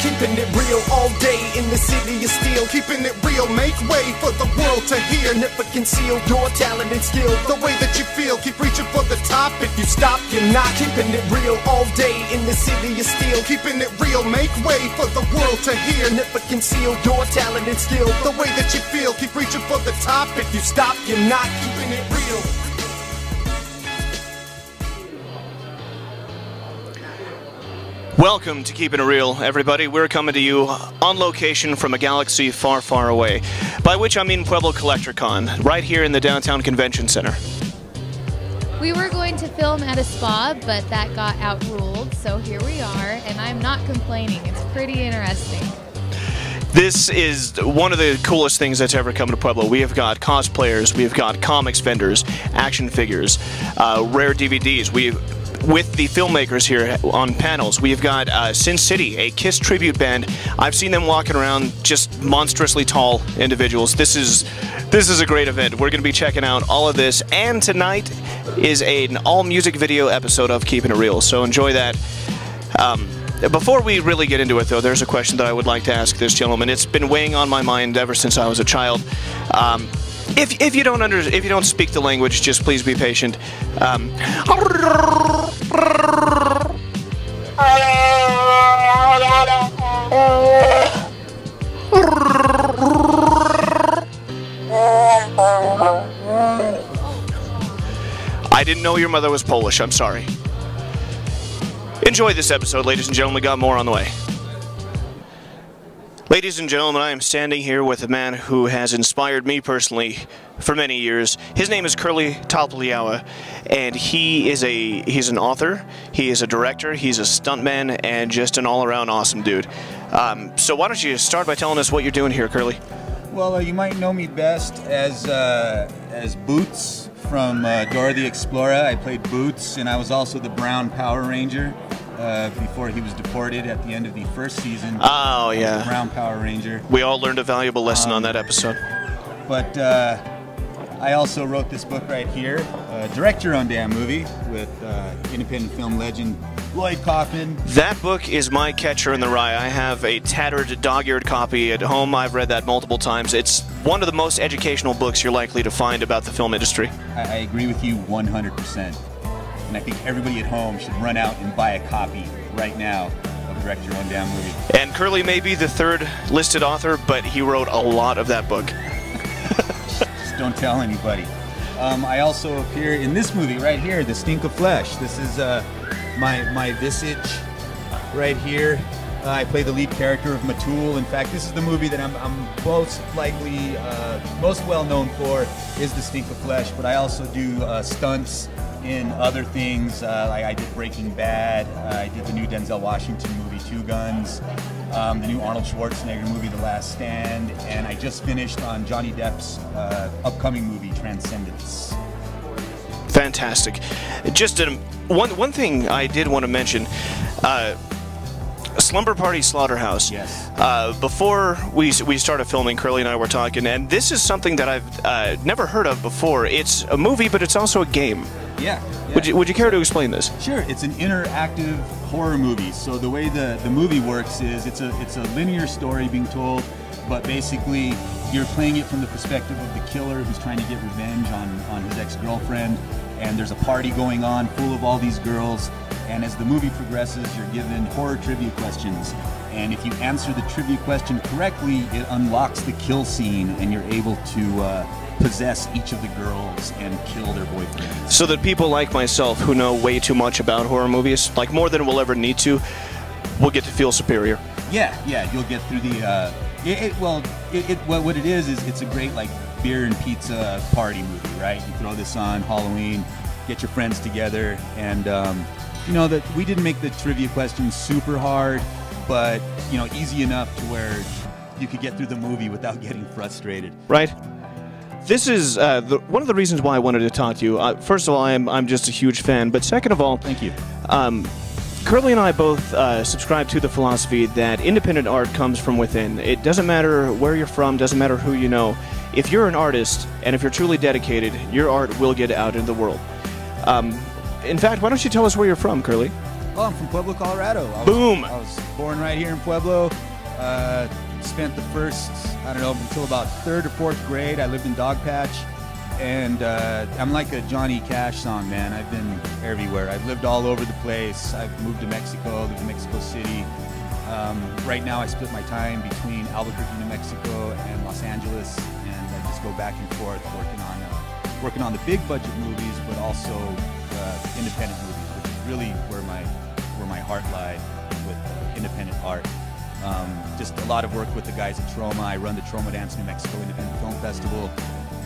keeping it real all day in the city of steel. Keeping it real, make way for the world to hear. Never conceal your talent and skill. The way that you feel, keep reaching for the top. If you stop, you're not. Keeping it real all day in the city of steel. Keeping it real, make way for the world to hear. Never conceal your talent and skill. The way that you feel, keep reaching for the top. If you stop, you're not. Keeping it real. Welcome to Keeping It Real, everybody. We're coming to you on location from a galaxy far, far away, by which I mean Pueblo Collector-Con, right here in the downtown convention center. We were going to film at a spa, but that got outruled, so here we are, and I'm not complaining. It's pretty interesting. This is one of the coolest things that's ever come to Pueblo. We have got cosplayers, we have got comics vendors, action figures, rare DVDs. With the filmmakers here on panels, we've got Sin City, a KISS tribute band. I've seen them walking around, just monstrously tall individuals. This is a great event. We're going to be checking out all of this, and tonight is an all-music video episode of Keeping It Real, so enjoy that. Before we really get into it, though, there's a question that I would like to ask this gentleman. It's been weighing on my mind ever since I was a child. If you don't speak the language, just please be patient. I didn't know your mother was Polish. I'm sorry. Enjoy this episode, ladies and gentlemen. We got more on the way. Ladies and gentlemen, I am standing here with a man who has inspired me personally for many years. His name is Curly Topliawa, and he's an author, he is a director, he's a stuntman, and just an all-around awesome dude. So why don't you start by telling us what you're doing here, Curly? Well, you might know me best as Boots from Dora the Explorer. I played Boots, and I was also the Brown Power Ranger. Before he was deported at the end of the first season. Oh, yeah. Brown Power Ranger. We all learned a valuable lesson on that episode. But I also wrote this book right here, Direct Your Own Damn Movie, with independent film legend Lloyd Kaufman. That book is my catcher in the rye. I have a tattered, dog-eared copy at home. I've read that multiple times. It's one of the most educational books you're likely to find about the film industry. I agree with you 100%. And I think everybody at home should run out and buy a copy right now of Direct Your Own Damn Movie. And Curly may be the third listed author, but he wrote a lot of that book. Just don't tell anybody. I also appear in this movie right here, The Stink of Flesh. This is my visage right here. I play the lead character of Matul. In fact, this is the movie that I'm most likely, most well known for is The Stink of Flesh, but I also do stunts in other things. Like I did Breaking Bad, I did the new Denzel Washington movie, Two Guns, the new Arnold Schwarzenegger movie, The Last Stand, and I just finished on Johnny Depp's upcoming movie, Transcendence. Fantastic. Just one thing I did want to mention, Slumber Party Slaughterhouse. Yes. Before we started filming, Curly and I were talking, and this is something that I've never heard of before. It's a movie, but it's also a game. Yeah. Would you care to explain this? Sure. It's an interactive horror movie. So the way the movie works is it's a linear story being told, but basically you're playing it from the perspective of the killer who's trying to get revenge on his ex-girlfriend, and there's a party going on full of all these girls, and as the movie progresses you're given horror trivia questions, and if you answer the trivia question correctly it unlocks the kill scene and you're able to possess each of the girls and kill their boyfriends. So that people like myself who know way too much about horror movies, like more than we'll ever need to, will get to feel superior. Yeah, you'll get through the what it is it's a great like beer and pizza party movie, right? You throw this on Halloween, get your friends together, and you know that we didn't make the trivia questions super hard, but you know, easy enough to where you could get through the movie without getting frustrated. Right. This is one of the reasons why I wanted to talk to you. First of all, I'm just a huge fan, but second of all, thank you. Curly and I both subscribe to the philosophy that independent art comes from within. It doesn't matter where you're from, doesn't matter who you know. If you're an artist, and if you're truly dedicated, your art will get out into the world. In fact, why don't you tell us where you're from, Curly? Oh, I'm from Pueblo, Colorado. Boom. I was born right here in Pueblo. Spent the first, I don't know, until about 3rd or 4th grade. I lived in Dogpatch. And I'm like a Johnny Cash song, man. I've been everywhere. I've lived all over the place. I've moved to Mexico, lived in Mexico City. Right now I split my time between Albuquerque, New Mexico and Los Angeles. And I just go back and forth working on the big budget movies, but also independent movies, which is really where my heart lies with independent art. Just a lot of work with the guys at Troma. I run the Troma Dance New Mexico Independent Film Festival.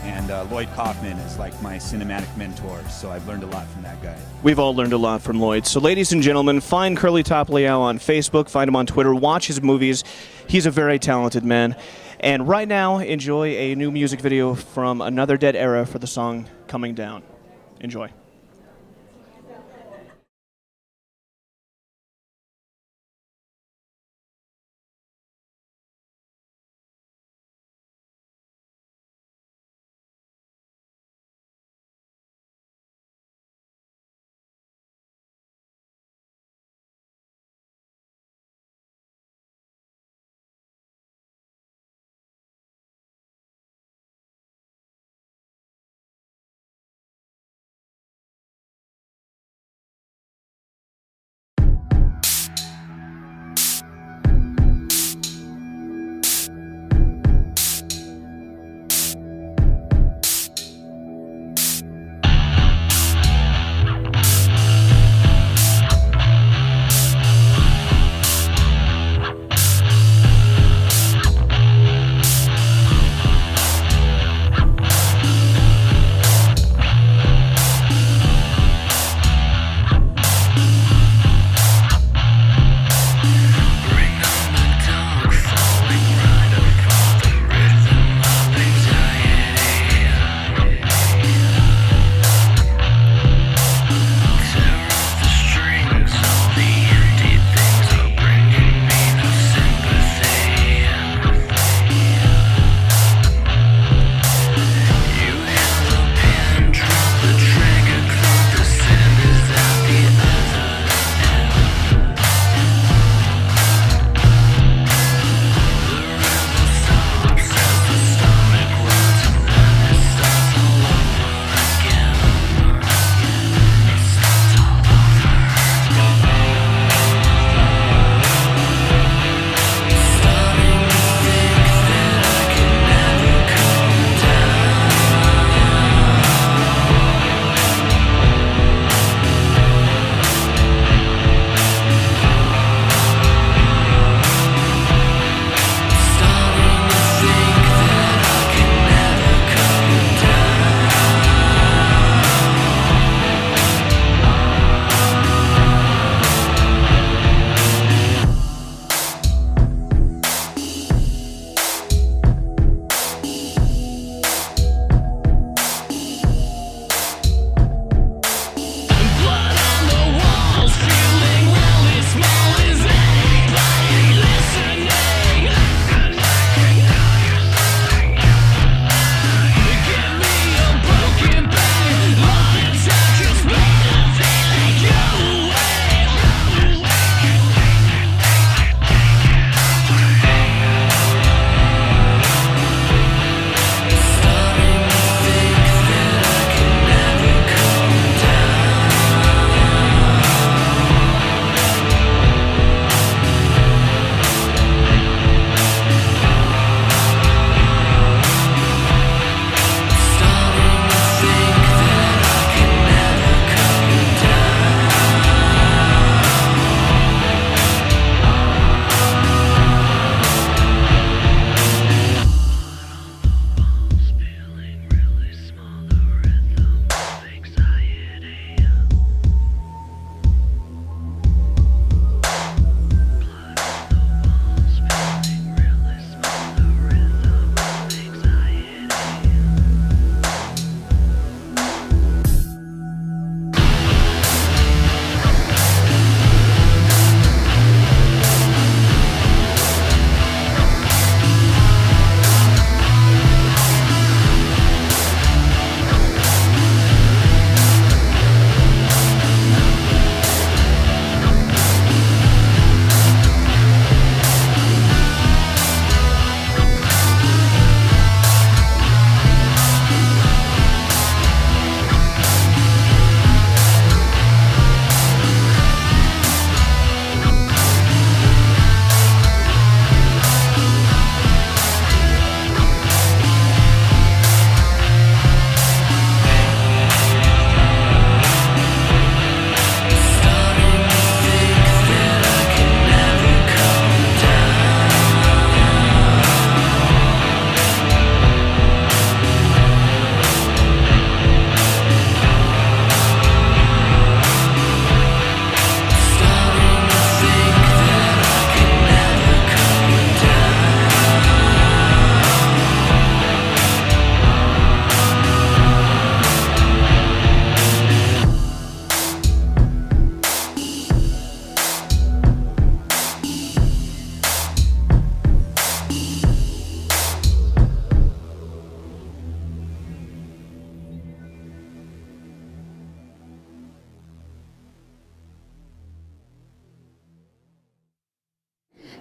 And Lloyd Kaufman is like my cinematic mentor, so I've learned a lot from that guy. We've all learned a lot from Lloyd. So ladies and gentlemen, find Curly Top Liao on Facebook, find him on Twitter, watch his movies. He's a very talented man. And right now, enjoy a new music video from Another Dead Era for the song Coming Down. Enjoy.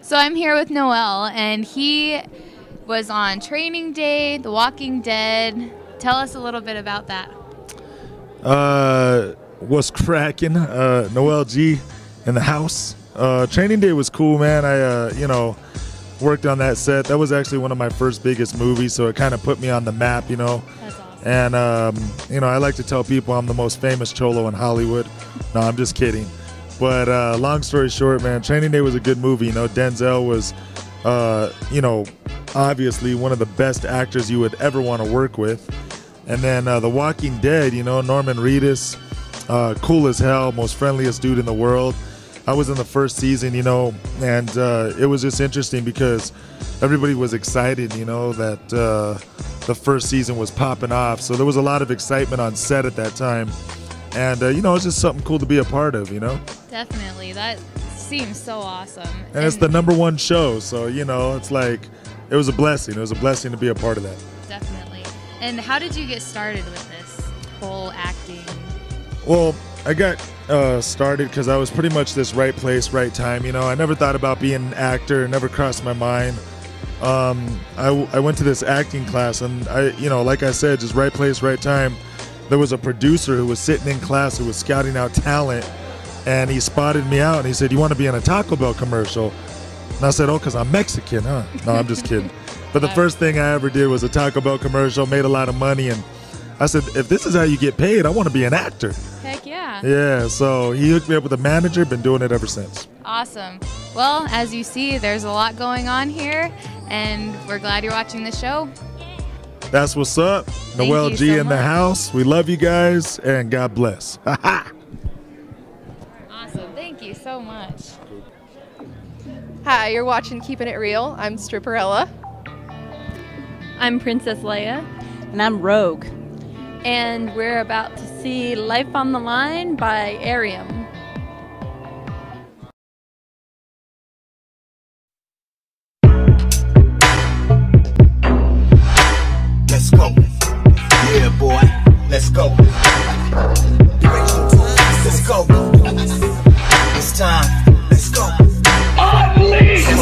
So I'm here with Noel, and he was on Training Day, The Walking Dead. Tell us a little bit about that. What's cracking? Noel G in the house. Training Day was cool, man. I, worked on that set. That was actually one of my first biggest movies, so it kind of put me on the map, That's awesome. And, I like to tell people I'm the most famous cholo in Hollywood. No, I'm just kidding. But long story short, man, Training Day was a good movie. Denzel was, obviously one of the best actors you would ever want to work with. And then The Walking Dead, Norman Reedus, cool as hell, most friendliest dude in the world. I was in the first season, and it was just interesting because everybody was excited, that the first season was popping off. So there was a lot of excitement on set at that time. And, it was just something cool to be a part of, Definitely. That seems so awesome. And it's the #1 show, so, it's like, it was a blessing. It was a blessing to be a part of that. Definitely. And how did you get started with this whole acting? Well, I got started because I was pretty much this right place, right time. I never thought about being an actor. It never crossed my mind. I went to this acting class, and like I said, just right place, right time. There was a producer who was sitting in class who was scouting out talent, and he spotted me out, and he said, "You want to be in a Taco Bell commercial?" And I said, "Oh, because I'm Mexican, huh?" No, I'm just kidding. But the first thing I ever did was a Taco Bell commercial, made a lot of money, and I said, if this is how you get paid, I want to be an actor. Heck yeah. Yeah, so he hooked me up with a manager, been doing it ever since. Awesome. Well, as you see, there's a lot going on here, and we're glad you're watching the show. That's what's up. Noel G in the house. We love you guys, and God bless. Awesome. Thank you so much. Hi, you're watching Keeping It Real. I'm Stripperella. I'm Princess Leia. And I'm Rogue. And we're about to see Life on the Line by Areim. Let's go. Yeah, boy. Let's go. Let's go. It's time. Let's go. Unleash the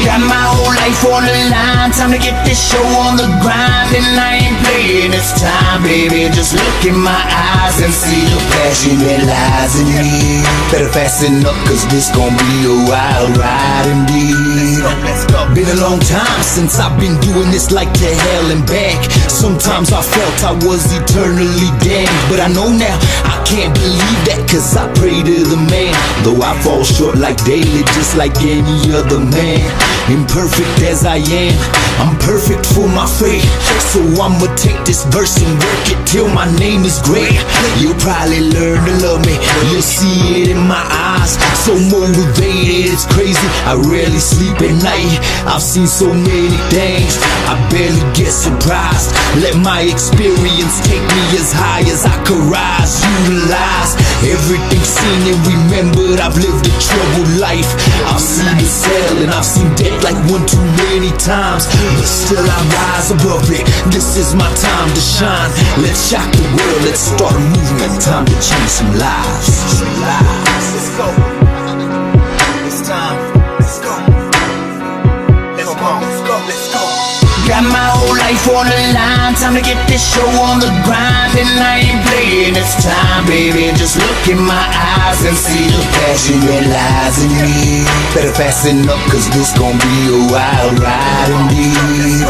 got my whole life on the line, time to get this show on the grind. And I ain't playing, it's time, baby. Just look in my eyes and see the passion that lies in me. Better fasten up, cause this gon' be a wild ride indeed. Been a long time since I've been doing this, like to hell and back. Sometimes I felt I was eternally damned, but I know now I can't believe that, cause I pray to the man. Though I fall short like daily, just like any other man. Imperfect as I am, I'm perfect for my fate. So I'ma take this verse and work it till my name is great. You'll probably learn to love me, you'll see it in my eyes. So motivated, it's crazy, I rarely sleep at night. I've seen so many things, I barely get surprised. Let my experience take me as high as I could rise. Utilize everything seen and remembered. I've lived a troubled life. I've seen it sell and I've seen death like one too many times, but still I rise above it. This is my time to shine. Let's shock the world, let's start a movement. Time to change some lives. Let's go. It's time. Let's go. Let's go. Let's go. Let's go. Got my whole life on the line, time to get this show on the grind. And I ain't playing, it's time, baby. Just look in my eyes and see the passion that lies in me. Better fasten up, cause this gon' be a wild ride indeed.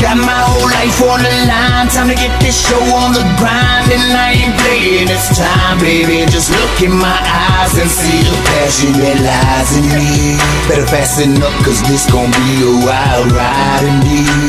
Got my whole life on the line, time to get this show on the grind. And I ain't playing, it's time, baby. Just look in my eyes and see the passion that lies in me. Better fasten up, cause this gon' be a wild ride indeed.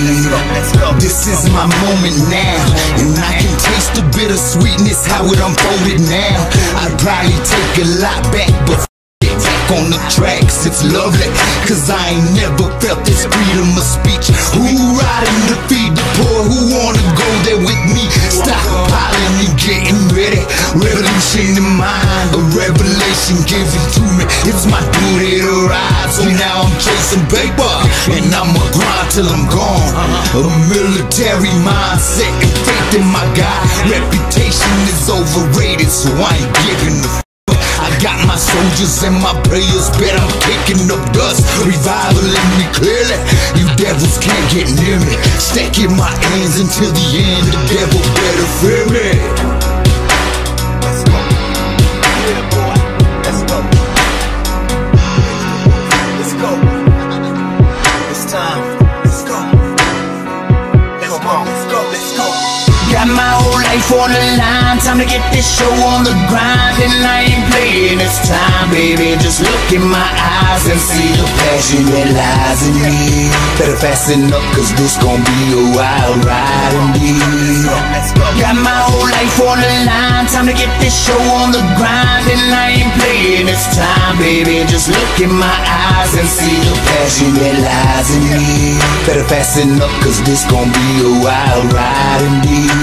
This is my moment now, and I can taste the bittersweetness, how it unfolded now. I'd probably take a lot back, but back on the tracks, it's lovely, cause I ain't never felt this freedom of speech. Who riding to feed the poor, who wanna go there with me? Stockpiling and getting ready, revolution in mind, a revelation given to me. It's my duty to ride, so now I'm chasing paper, and I'ma grind till I'm gone. A military mindset and faith in my God. Reputation is overrated, so I ain't giving a I got my soldiers and my prayers, bet I'm kicking up dust. Revival in me clearly, you devils can't get near me. Stacking my hands until the end, the devil better fear me. Let's go. Yeah, boy. Let's go. Let's go. It's time. Let's go. Let's go. Let's go. Let's go. Got my whole life on the line, time to get this show on the grind. And I ain't playing, it's time, baby. Just look in my eyes and see the passion that lies in me. Better fasten up, cause this gon' be a wild ride indeed. Got my whole life on the line, time to get this show on the grind. And I ain't playing, it's time, baby. Just look in my eyes and see the passion that lies in me. Better fasten up, cause this gon' be a wild ride indeed.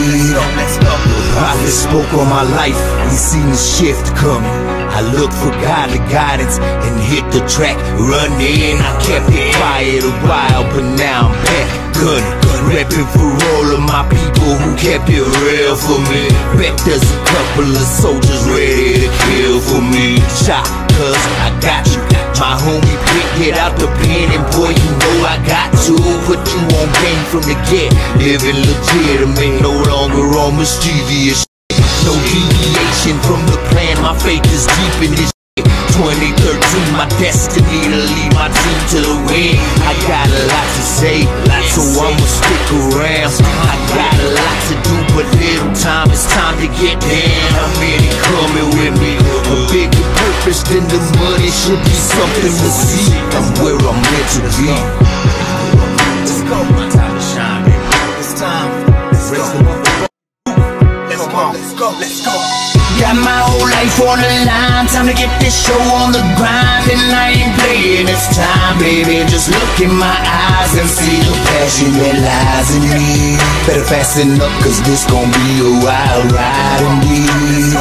Let's go. Prophet spoke on my life, he seen the shift coming. I looked for godly guidance and hit the track running. I kept it quiet a while, but now I'm back gunning. Reppin' for all of my people who kept it real for me. Bet there's a couple of soldiers ready to kill for me. Shot, cause I got you. My homie picked it out the pen, and boy, you know I got to put you on game from the get. Living legitimate, no longer on mischievous shit. No deviation from the plan, my faith is deep in this shit. 2013, my destiny to lead my team to the win. I got a lot to say, so I'ma stick around. I got a lot to do, but little time, it's time to get down. How many coming with me? A bigger purpose than the money should be something to see. I'm where I'm meant to be. Let's go, time to shine, baby. It's time. Let's go. Let's go. Let's go. Let's go. Got my whole life on the line, time to get this show on the grind. And I ain't playing, it's time, baby. Just look in my eyes and see the passion that lies in me. Better fasten up, cause this gon' be a wild ride indeed.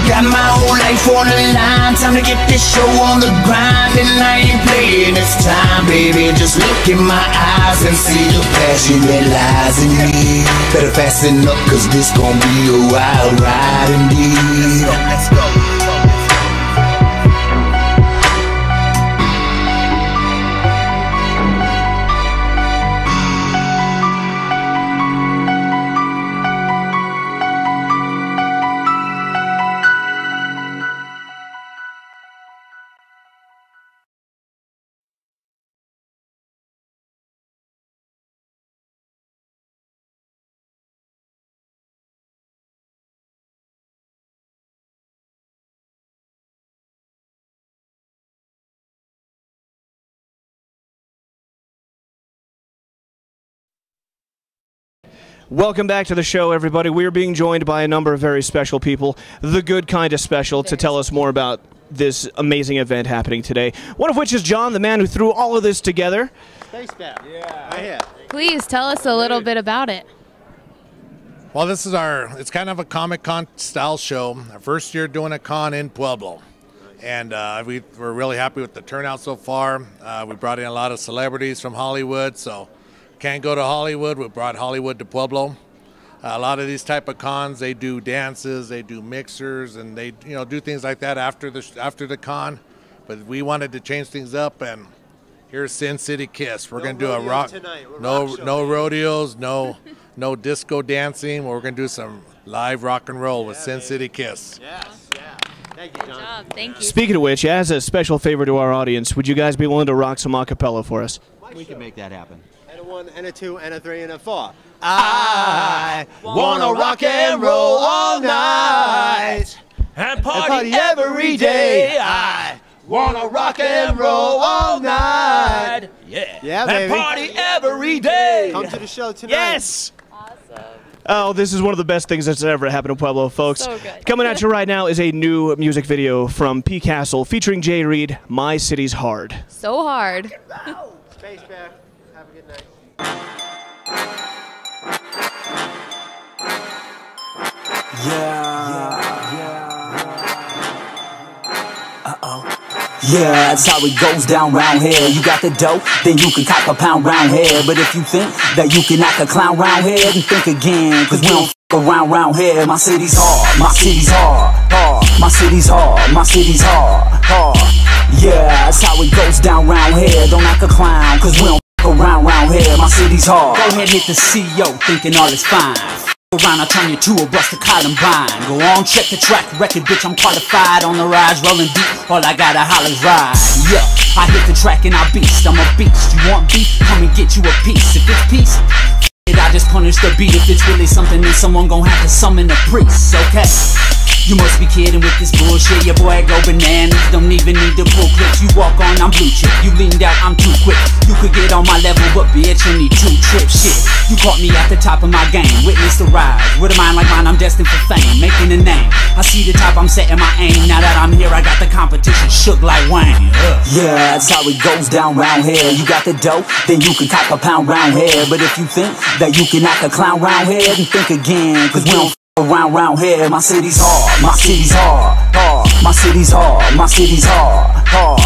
Got my whole life on the line, time to get this show on the grind. And I ain't playing, it's time, baby. Just look in my eyes and see the passion that lies in me. Better fasten up, cause this gon' be a wild ride indeed. Let's go. Welcome back to the show, everybody. We are being joined by a number of very special people, the good kind of special, to tell us more about this amazing event happening today. One of which is John, the man who threw all of this together. Space Bat. Yeah. Right here. Please tell us a little bit about it. Well, this is it's kind of a Comic-Con style show. Our first year doing a con in Pueblo. And we're really happy with the turnout so far. We brought in a lot of celebrities from Hollywood, so can't go to Hollywood. We brought Hollywood to Pueblo. A lot of these type of cons, they do dances, they do mixers, and they do things like that after the con. But we wanted to change things up, and here's Sin City Kiss. We're gonna do a rock. No rodeos, no disco dancing. We're gonna do some live rock and roll with Sin City Kiss. Yes, yeah. Thank you, John. Good job. Thank you. Speaking of which, as a special favor to our audience, would you guys be willing to rock some a cappella for us? We can make that happen. And a 1, and a 2, and a 3, and a 4. I wanna rock and roll all night and party every day. I wanna rock and roll all night. Yeah, baby. And party every day. Come to the show tonight. Yes. Oh, this is one of the best things that's ever happened in Pueblo, folks. So good. Coming at you right now is a new music video from Qasil featuring Jay Reed, My City's Hard. So hard. Space Bear. Have a good night. Yeah, that's how it goes down round here. You got the dough, then you can cop a pound round here. But if you think that you can act a clown round here, then think again, cause we don't f*** around here. My city's hard, my city's hard, hard. My city's hard, my city's hard, hard. Yeah, that's how it goes down round here. Don't act a clown, cause we don't around here. My city's hard. Go ahead, hit the CEO, thinking all is fine. Around, I'll turn you to a bust of Columbine. Go on, check the track record, bitch, I'm qualified. On the rise, rolling deep, all I gotta holler's ride. Yeah, I hit the track and I beast, I'm a beast. You want beef? Come and get you a piece. If it's peace, I just punish the beat. If it's really something, then someone gon' have to summon a priest, okay? You must be kidding with this bullshit. Your boy go bananas, don't even need to pull clips. You walk on, I'm blue chip. You leaned out, I'm too quick. You could get on my level, but bitch, you need 2 trips. Shit, you caught me at the top of my game. Witness the rise. With a mind like mine, I'm destined for fame, making a name. I see the top, I'm setting my aim. Now that I'm here, I got the competition shook like Wayne. Yeah, that's how it goes down round here. You got the dough, then you can cop a pound round here. But if you think that you can act a clown round here, then think again, cause we don't around here. My city's hard, my city's hard, hard. My city's hard, my city's hard, hard.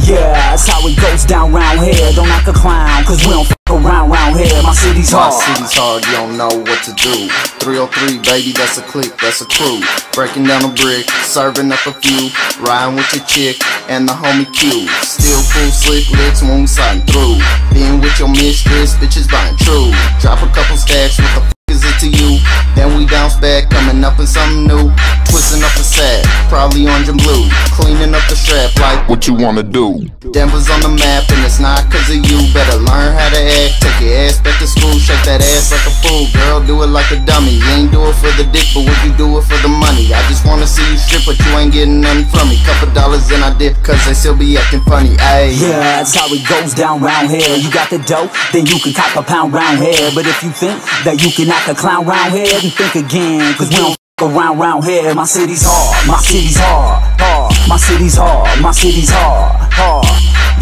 Yeah, that's how it goes down round here. Don't act a clown, cause we don't around here. My city's hard. My city's hard, you don't know what to do. 303, baby, that's a clique, that's a crew. Breaking down a brick, serving up a few. Riding with your chick and the homie Q. Still full slick licks when we sliding through. Being with your mistress, bitches buying true. Drop a couple stacks, what the f is it to you? Then we bounce back, coming up in something new. Twisting up the sack, probably orange and blue. Cleaning up the strap like what you wanna do. Denver's on the map and it's not cause of you. Better learn how to act, take your ass back to school. Shake that ass like a fool, girl, do it like a dummy. You ain't do it for the dick, but would you do it for the money? I just wanna see you strip, but you ain't getting nothing from me. Couple dollars and I dip, cause they still be acting funny, ayy. Yeah, that's how it goes down round here. You got the dough, then you can cop a pound round here. But if you think that you can act a clown round here, then think again, cause we don't around here. My city's hard, my city's hard, hard. My city's hard, my city's hard, hard.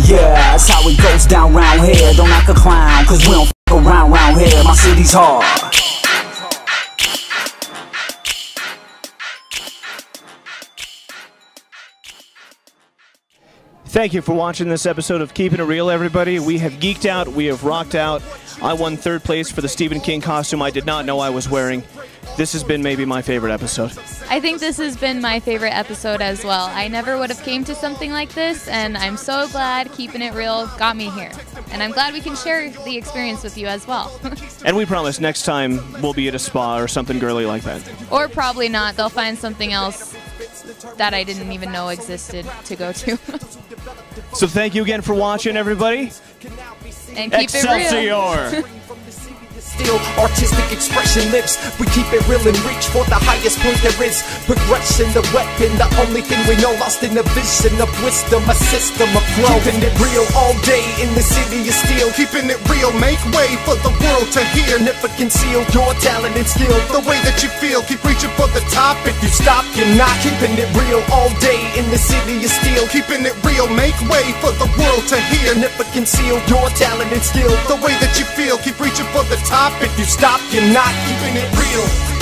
Yeah, that's how it goes down round here. Don't act a clown, cause we don't around here. My city's hard. Thank you for watching this episode of Keeping It Real, everybody. We have geeked out. We have rocked out. I won 3rd place for the Stephen King costume I did not know I was wearing. This has been maybe my favorite episode. I think this has been my favorite episode as well. I never would have came to something like this, and I'm so glad Keeping It Real got me here. And I'm glad we can share the experience with you as well. And we promise next time we'll be at a spa or something girly like that. Or probably not. They'll find something else that I didn't even know existed to go to. So thank you again for watching, everybody. And keep Excelsior! it real. Still artistic expression lives. We keep it real and reach for the highest point there is. Progression, the weapon, the only thing we know. Lost in the vision of wisdom, a system of flow. Keeping it real all day in the city of steel. Keeping it real, make way for the world to hear. Never conceal your talent and skill. The way that you feel, keep reaching for the top. If you stop, you're not. Keeping it real all day in the city of steel. Keeping it real, make way for the world to hear. Never conceal your talent and skill. The way that you feel, keep reaching for the top. If you stop, you're not. Keeping it real.